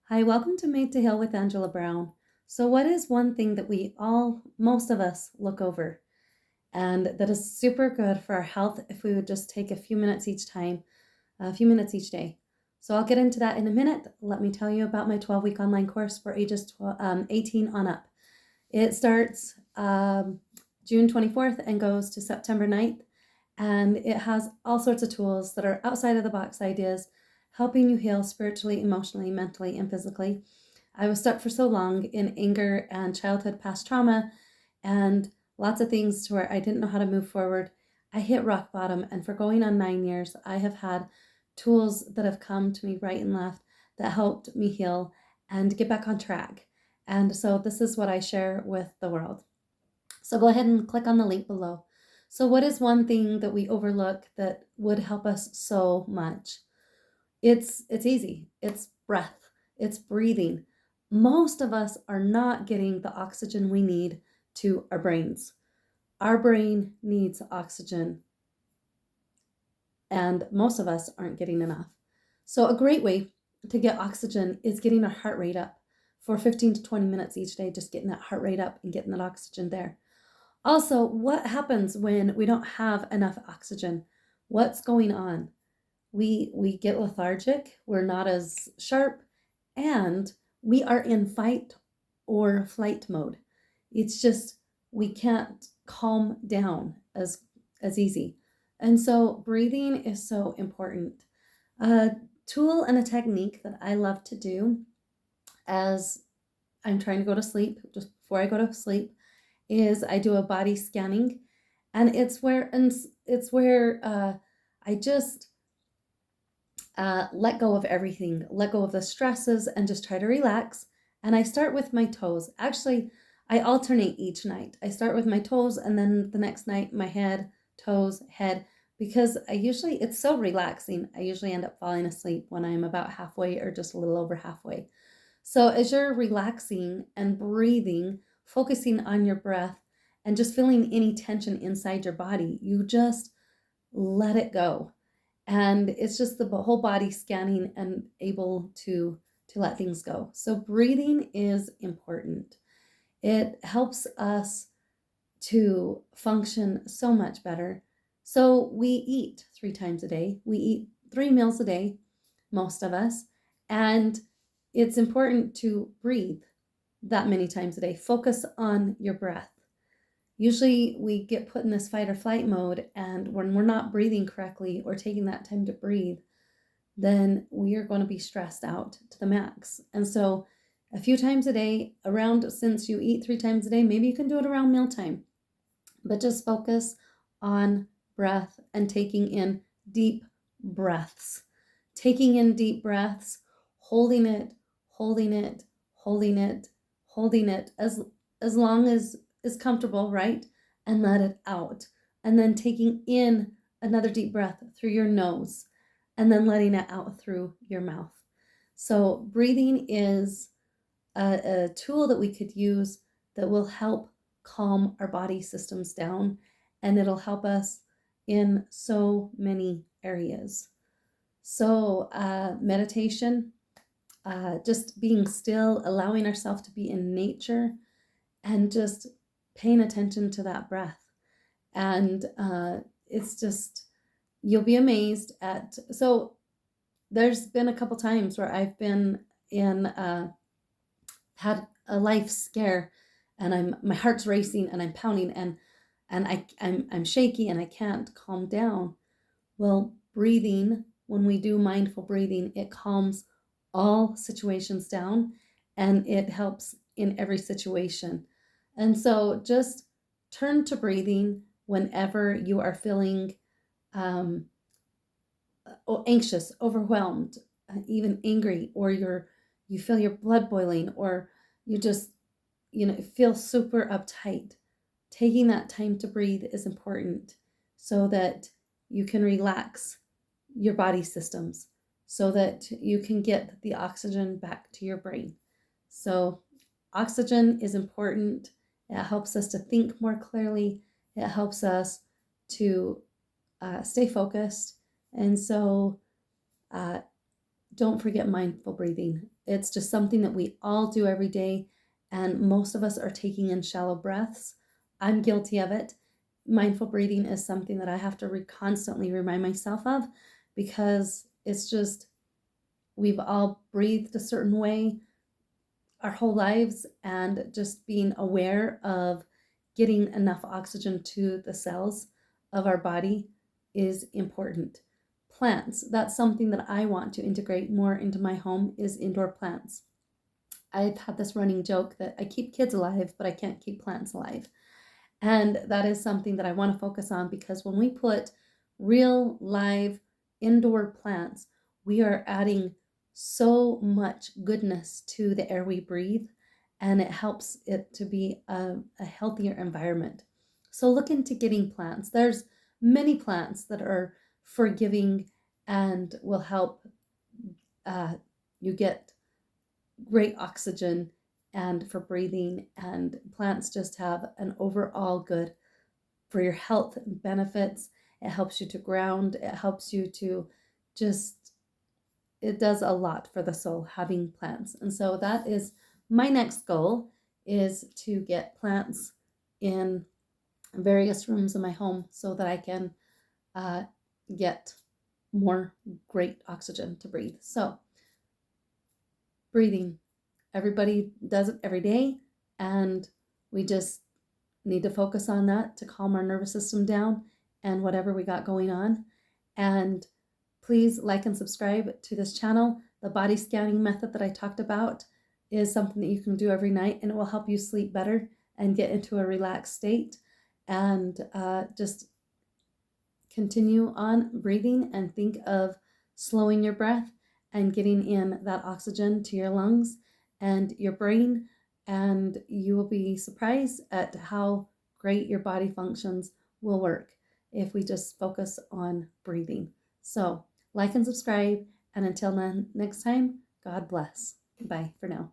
Hi, welcome to Made to Heal with Angela Brown. So, what is one thing that most of us, look over and that is super good for our health if we would just take a few minutes each time, a few minutes each day? So, I'll get into that in a minute. Let me tell you about my 12-week online course for ages 18 on up. It starts June 24th and goes to September 9th, and it has all sorts of tools that are outside of the box ideas, helping you heal spiritually, emotionally, mentally, and physically. I was stuck for so long in anger and childhood past trauma and lots of things to where I didn't know how to move forward. I hit rock bottom, and for going on 9 years, I have had tools that have come to me right and left that helped me heal and get back on track. And so this is what I share with the world. So go ahead and click on the link below. So what is one thing that we overlook that would help us so much? It's easy. It's breath. It's breathing. Most of us are not getting the oxygen we need to our brains. Our brain needs oxygen, and most of us aren't getting enough. So a great way to get oxygen is getting our heart rate up for 15 to 20 minutes each day, just getting that heart rate up and getting that oxygen there. Also, what happens when we don't have enough oxygen? What's going on? We get lethargic, we're not as sharp, and we are in fight or flight mode. It's just we can't calm down as easy. And so breathing is so important. A tool and a technique that I love to do as I'm trying to go to sleep, just before I go to sleep, is I do a body scanning, and it's where I just let go of everything, let go of the stresses, and just try to relax. And I start with my toes. Actually, I alternate each night. I start with my toes, and then the next night, my head, toes, head, because it's so relaxing. I usually end up falling asleep when I'm about halfway or just a little over halfway. So, as you're relaxing and breathing, focusing on your breath, and just feeling any tension inside your body, you just let it go. And it's just the whole body scanning and able to let things go. So breathing is important. It helps us to function so much better. So we eat 3 times a day. We eat 3 meals a day, most of us, and it's important to breathe that many times a day. Focus on your breath. Usually we get put in this fight or flight mode, and when we're not breathing correctly or taking that time to breathe, then we are going to be stressed out to the max. And so a few times a day around, since you eat 3 times a day, maybe you can do it around mealtime, but just focus on breath and taking in deep breaths. Taking in deep breaths, holding it, holding it, holding it, holding it as long as is comfortable, right? And let it out. And then taking in another deep breath through your nose and then letting it out through your mouth. So breathing is a tool that we could use that will help calm our body systems down, and it'll help us in so many areas. So, meditation, just being still, allowing ourselves to be in nature, and just paying attention to that breath. And it's just, you'll be amazed at. So, there's been a couple times where I've been in, had a life scare, and my heart's racing and I'm pounding, and I'm shaky and I can't calm down. Well, breathing, when we do mindful breathing, it calms all situations down, and it helps in every situation. And so just turn to breathing whenever you are feeling um, anxious, overwhelmed, even angry, or you feel your blood boiling, or you just feel super uptight. Taking that time to breathe is important so that you can relax your body systems, so that you can get the oxygen back to your brain. So oxygen is important. It helps us to think more clearly. It helps us to stay focused. And so uh, don't forget mindful breathing. It's just something that we all do every day, and most of us are taking in shallow breaths. I'm guilty of it. Mindful breathing is something that I have to constantly remind myself of, because it's just, we've all breathed a certain way our whole lives, and just being aware of getting enough oxygen to the cells of our body is important. Plants, that's something that I want to integrate more into my home, is indoor plants. I've had this running joke that I keep kids alive, but I can't keep plants alive. And that is something that I want to focus on, because when we put real live indoor plants, we are adding so much goodness to the air we breathe, and it helps it to be a healthier environment. So look into getting plants. There's many plants that are forgiving and will help you get great oxygen and for breathing, and plants just have an overall good for your health benefits. It helps you to ground, it helps you to just, it does a lot for the soul having plants. And so that is my next goal, is to get plants in various rooms of my home so that I can get more great oxygen to breathe. So breathing, everybody does it every day, and we just need to focus on that to calm our nervous system down and whatever we got going on. And please like and subscribe to this channel. The body scanning method that I talked about is something that you can do every night, and it will help you sleep better and get into a relaxed state. And just continue on breathing and think of slowing your breath and getting in that oxygen to your lungs and your brain, and you will be surprised at how great your body functions will work if we just focus on breathing. So like and subscribe, and until next time, God bless. Bye for now.